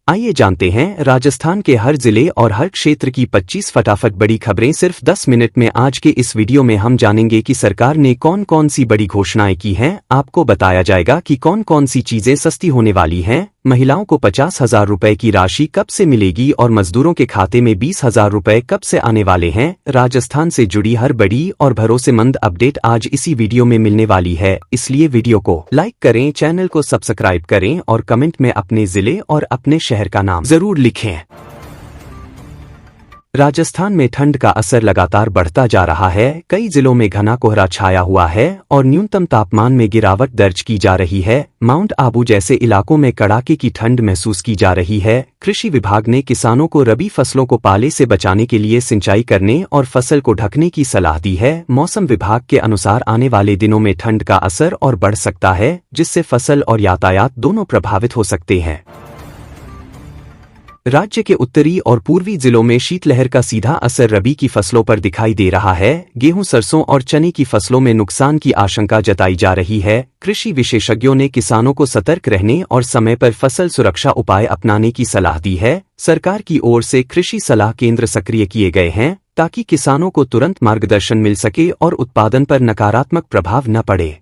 आइए जानते हैं राजस्थान के हर जिले और हर क्षेत्र की 25 फटाफट बड़ी खबरें सिर्फ 10 मिनट में। आज के इस वीडियो में हम जानेंगे कि सरकार ने कौन कौन सी बड़ी घोषणाएं की हैं। आपको बताया जाएगा कि कौन कौन सी चीजें सस्ती होने वाली हैं। महिलाओं को 50,000 रुपए की राशि कब से मिलेगी और मजदूरों के खाते में 20,000 रुपए कब से आने वाले हैं। राजस्थान से जुड़ी हर बड़ी और भरोसेमंद अपडेट आज इसी वीडियो में मिलने वाली है, इसलिए वीडियो को लाइक करें, चैनल को सब्सक्राइब करें और कमेंट में अपने जिले और अपने शहर का नाम जरूर लिखें। राजस्थान में ठंड का असर लगातार बढ़ता जा रहा है। कई जिलों में घना कोहरा छाया हुआ है और न्यूनतम तापमान में गिरावट दर्ज की जा रही है। माउंट आबू जैसे इलाकों में कड़ाके की ठंड महसूस की जा रही है। कृषि विभाग ने किसानों को रबी फसलों को पाले से बचाने के लिए सिंचाई करने और फसल को ढकने की सलाह दी है। मौसम विभाग के अनुसार आने वाले दिनों में ठंड का असर और बढ़ सकता है, जिससे फसल और यातायात दोनों प्रभावित हो सकते हैं। राज्य के उत्तरी और पूर्वी जिलों में शीतलहर का सीधा असर रबी की फसलों पर दिखाई दे रहा है। गेहूं, सरसों और चने की फसलों में नुकसान की आशंका जताई जा रही है। कृषि विशेषज्ञों ने किसानों को सतर्क रहने और समय पर फसल सुरक्षा उपाय अपनाने की सलाह दी है। सरकार की ओर से कृषि सलाह केंद्र सक्रिय किए गए हैं ताकि किसानों को तुरंत मार्गदर्शन मिल सके और उत्पादन पर नकारात्मक प्रभाव न पड़े।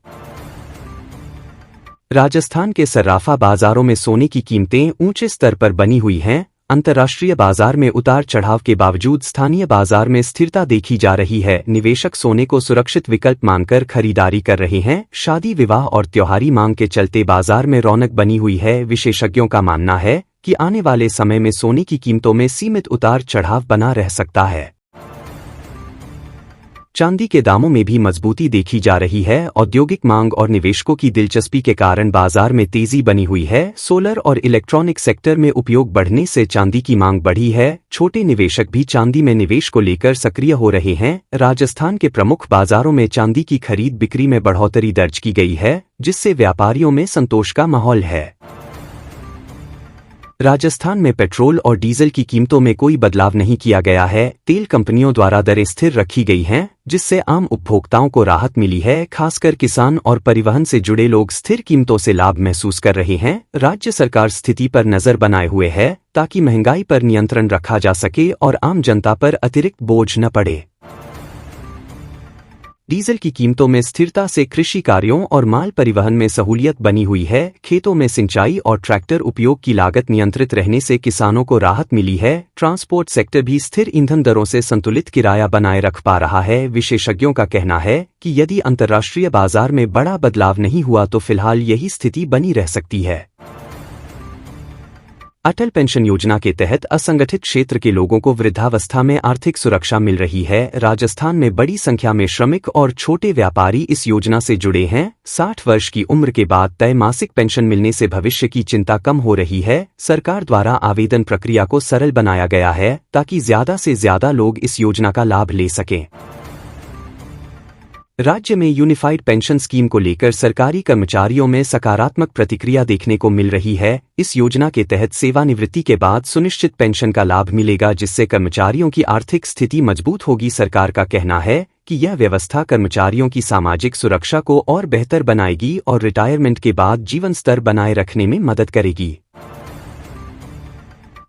राजस्थान के सर्राफा बाजारों में सोने की कीमतें ऊंचे स्तर पर बनी हुई हैं। अंतर्राष्ट्रीय बाजार में उतार चढ़ाव के बावजूद स्थानीय बाजार में स्थिरता देखी जा रही है। निवेशक सोने को सुरक्षित विकल्प मानकर खरीदारी कर रहे हैं। शादी, विवाह और त्योहारी मांग के चलते बाजार में रौनक बनी हुई है। विशेषज्ञों का मानना है कि आने वाले समय में सोने की कीमतों में सीमित उतार चढ़ाव बना रह सकता है। चांदी के दामों में भी मजबूती देखी जा रही है। औद्योगिक मांग और निवेशकों की दिलचस्पी के कारण बाजार में तेजी बनी हुई है। सोलर और इलेक्ट्रॉनिक सेक्टर में उपयोग बढ़ने से चांदी की मांग बढ़ी है। छोटे निवेशक भी चांदी में निवेश को लेकर सक्रिय हो रहे हैं। राजस्थान के प्रमुख बाजारों में चांदी की खरीद बिक्री में बढ़ोतरी दर्ज की गई है, जिससे व्यापारियों में संतोष का माहौल है। राजस्थान में पेट्रोल और डीजल की कीमतों में कोई बदलाव नहीं किया गया है। तेल कंपनियों द्वारा दरें स्थिर रखी गई हैं, जिससे आम उपभोक्ताओं को राहत मिली है। खासकर किसान और परिवहन से जुड़े लोग स्थिर कीमतों से लाभ महसूस कर रहे हैं। राज्य सरकार स्थिति पर नजर बनाए हुए है ताकि महंगाई पर नियंत्रण रखा जा सके और आम जनता पर अतिरिक्त बोझ न पड़े। डीजल की कीमतों में स्थिरता से कृषि कार्यों और माल परिवहन में सहूलियत बनी हुई है। खेतों में सिंचाई और ट्रैक्टर उपयोग की लागत नियंत्रित रहने से किसानों को राहत मिली है। ट्रांसपोर्ट सेक्टर भी स्थिर ईंधन दरों से संतुलित किराया बनाए रख पा रहा है। विशेषज्ञों का कहना है कि यदि अंतर्राष्ट्रीय बाजार में बड़ा बदलाव नहीं हुआ तो फिलहाल यही स्थिति बनी रह सकती है। अटल पेंशन योजना के तहत असंगठित क्षेत्र के लोगों को वृद्धावस्था में आर्थिक सुरक्षा मिल रही है। राजस्थान में बड़ी संख्या में श्रमिक और छोटे व्यापारी इस योजना से जुड़े हैं। 60 वर्ष की उम्र के बाद तय मासिक पेंशन मिलने से भविष्य की चिंता कम हो रही है। सरकार द्वारा आवेदन प्रक्रिया को सरल बनाया गया है ताकि ज्यादा से ज्यादा लोग इस योजना का लाभ ले सकें। राज्य में यूनिफाइड पेंशन स्कीम को लेकर सरकारी कर्मचारियों में सकारात्मक प्रतिक्रिया देखने को मिल रही है। इस योजना के तहत सेवानिवृत्ति के बाद सुनिश्चित पेंशन का लाभ मिलेगा, जिससे कर्मचारियों की आर्थिक स्थिति मजबूत होगी। सरकार का कहना है कि यह व्यवस्था कर्मचारियों की सामाजिक सुरक्षा को और बेहतर बनाएगी और रिटायरमेंट के बाद जीवन स्तर बनाए रखने में मदद करेगी।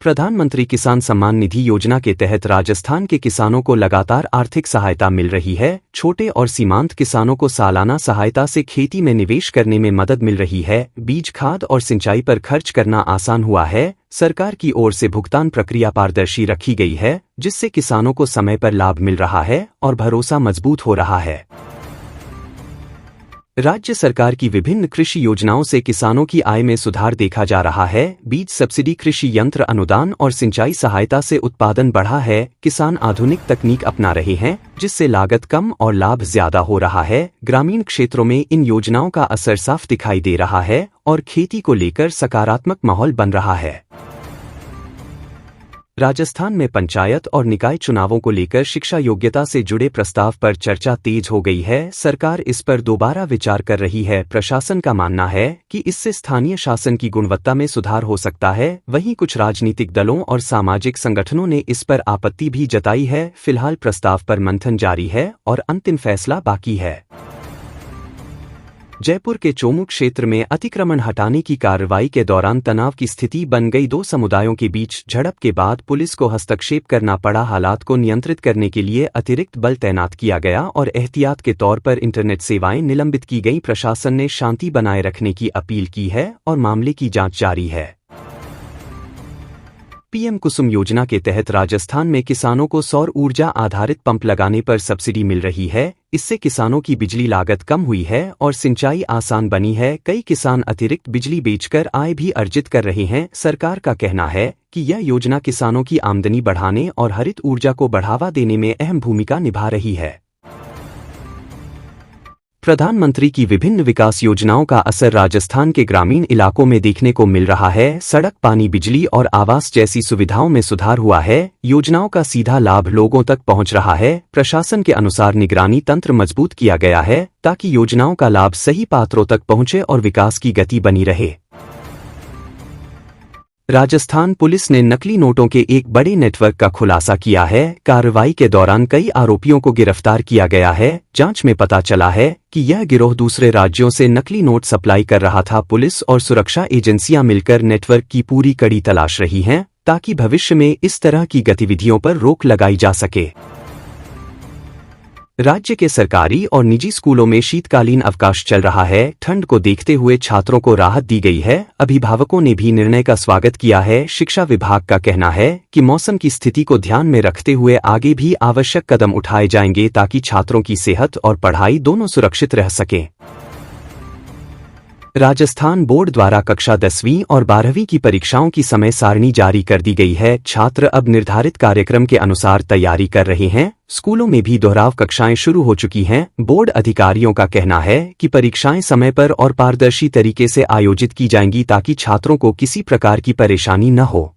प्रधानमंत्री किसान सम्मान निधि योजना के तहत राजस्थान के किसानों को लगातार आर्थिक सहायता मिल रही है। छोटे और सीमांत किसानों को सालाना सहायता से खेती में निवेश करने में मदद मिल रही है। बीज, खाद और सिंचाई पर खर्च करना आसान हुआ है। सरकार की ओर से भुगतान प्रक्रिया पारदर्शी रखी गई है, जिससे किसानों को समय पर लाभ मिल रहा है और भरोसा मजबूत हो रहा है। राज्य सरकार की विभिन्न कृषि योजनाओं से किसानों की आय में सुधार देखा जा रहा है। बीज सब्सिडी, कृषि यंत्र अनुदान और सिंचाई सहायता से उत्पादन बढ़ा है। किसान आधुनिक तकनीक अपना रहे हैं, जिससे लागत कम और लाभ ज्यादा हो रहा है। ग्रामीण क्षेत्रों में इन योजनाओं का असर साफ दिखाई दे रहा है और खेती को लेकर सकारात्मक माहौल बन रहा है। राजस्थान में पंचायत और निकाय चुनावों को लेकर शिक्षा योग्यता से जुड़े प्रस्ताव पर चर्चा तेज हो गई है। सरकार इस पर दोबारा विचार कर रही है। प्रशासन का मानना है कि इससे स्थानीय शासन की गुणवत्ता में सुधार हो सकता है। वहीं कुछ राजनीतिक दलों और सामाजिक संगठनों ने इस पर आपत्ति भी जताई है। फिलहाल प्रस्ताव पर मंथन जारी है और अंतिम फैसला बाकी है। जयपुर के चोमू क्षेत्र में अतिक्रमण हटाने की कार्रवाई के दौरान तनाव की स्थिति बन गई। दो समुदायों के बीच झड़प के बाद पुलिस को हस्तक्षेप करना पड़ा। हालात को नियंत्रित करने के लिए अतिरिक्त बल तैनात किया गया और एहतियात के तौर पर इंटरनेट सेवाएं निलंबित की गईं। प्रशासन ने शांति बनाए रखने की अपील की है और मामले की जांच जारी है। पीएम कुसुम योजना के तहत राजस्थान में किसानों को सौर ऊर्जा आधारित पंप लगाने पर सब्सिडी मिल रही है। इससे किसानों की बिजली लागत कम हुई है और सिंचाई आसान बनी है। कई किसान अतिरिक्त बिजली बेचकर आय भी अर्जित कर रहे हैं। सरकार का कहना है कि यह योजना किसानों की आमदनी बढ़ाने और हरित ऊर्जा को बढ़ावा देने में अहम भूमिका निभा रही है। प्रधानमंत्री की विभिन्न विकास योजनाओं का असर राजस्थान के ग्रामीण इलाकों में देखने को मिल रहा है। सड़क, पानी, बिजली और आवास जैसी सुविधाओं में सुधार हुआ है। योजनाओं का सीधा लाभ लोगों तक पहुंच रहा है। प्रशासन के अनुसार निगरानी तंत्र मजबूत किया गया है ताकि योजनाओं का लाभ सही पात्रों तक पहुंचे और विकास की गति बनी रहे। राजस्थान पुलिस ने नकली नोटों के एक बड़े नेटवर्क का खुलासा किया है। कार्रवाई के दौरान कई आरोपियों को गिरफ्तार किया गया है। जांच में पता चला है कि यह गिरोह दूसरे राज्यों से नकली नोट सप्लाई कर रहा था। पुलिस और सुरक्षा एजेंसियां मिलकर नेटवर्क की पूरी कड़ी तलाश रही हैं ताकि भविष्य में इस तरह की गतिविधियों पर रोक लगाई जा सके। राज्य के सरकारी और निजी स्कूलों में शीतकालीन अवकाश चल रहा है। ठंड को देखते हुए छात्रों को राहत दी गई है। अभिभावकों ने भी निर्णय का स्वागत किया है। शिक्षा विभाग का कहना है कि मौसम की स्थिति को ध्यान में रखते हुए आगे भी आवश्यक कदम उठाए जाएंगे ताकि छात्रों की सेहत और पढ़ाई दोनों सुरक्षित रह सकें। राजस्थान बोर्ड द्वारा कक्षा 10वीं और 12वीं की परीक्षाओं की समय सारणी जारी कर दी गई है। छात्र अब निर्धारित कार्यक्रम के अनुसार तैयारी कर रहे हैं। स्कूलों में भी दोहराव कक्षाएं शुरू हो चुकी हैं। बोर्ड अधिकारियों का कहना है कि परीक्षाएं समय पर और पारदर्शी तरीके से आयोजित की जाएंगी ताकि छात्रों को किसी प्रकार की परेशानी न हो।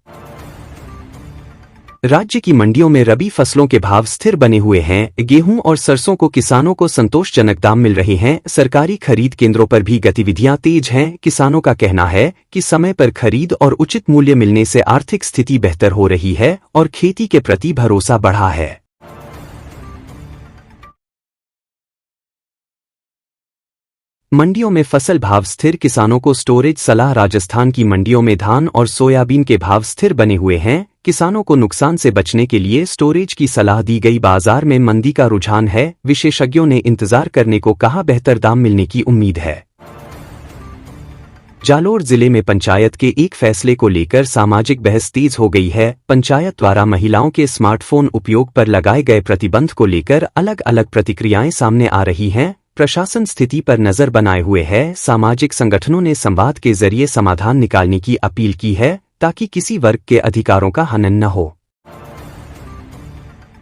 राज्य की मंडियों में रबी फसलों के भाव स्थिर बने हुए हैं। गेहूं और सरसों को किसानों को संतोषजनक दाम मिल रहे हैं। सरकारी खरीद केंद्रों पर भी गतिविधियां तेज हैं। किसानों का कहना है कि समय पर खरीद और उचित मूल्य मिलने से आर्थिक स्थिति बेहतर हो रही है और खेती के प्रति भरोसा बढ़ा है। मंडियों में फसल भाव स्थिर, किसानों को स्टोरेज सलाह। राजस्थान की मंडियों में धान और सोयाबीन के भाव स्थिर बने हुए हैं। किसानों को नुकसान से बचने के लिए स्टोरेज की सलाह दी गई। बाजार में मंदी का रुझान है। विशेषज्ञों ने इंतजार करने को कहा, बेहतर दाम मिलने की उम्मीद है। जालोर जिले में पंचायत के एक फैसले को लेकर सामाजिक बहस तेज हो गई है। पंचायत द्वारा महिलाओं के स्मार्टफोन उपयोग पर लगाए गए प्रतिबंध को लेकर अलग अलग प्रतिक्रियाएं सामने आ रही हैं। प्रशासन स्थिति पर नजर बनाए हुए है। सामाजिक संगठनों ने संवाद के जरिए समाधान निकालने की अपील की है ताकि किसी वर्ग के अधिकारों का हनन न हो।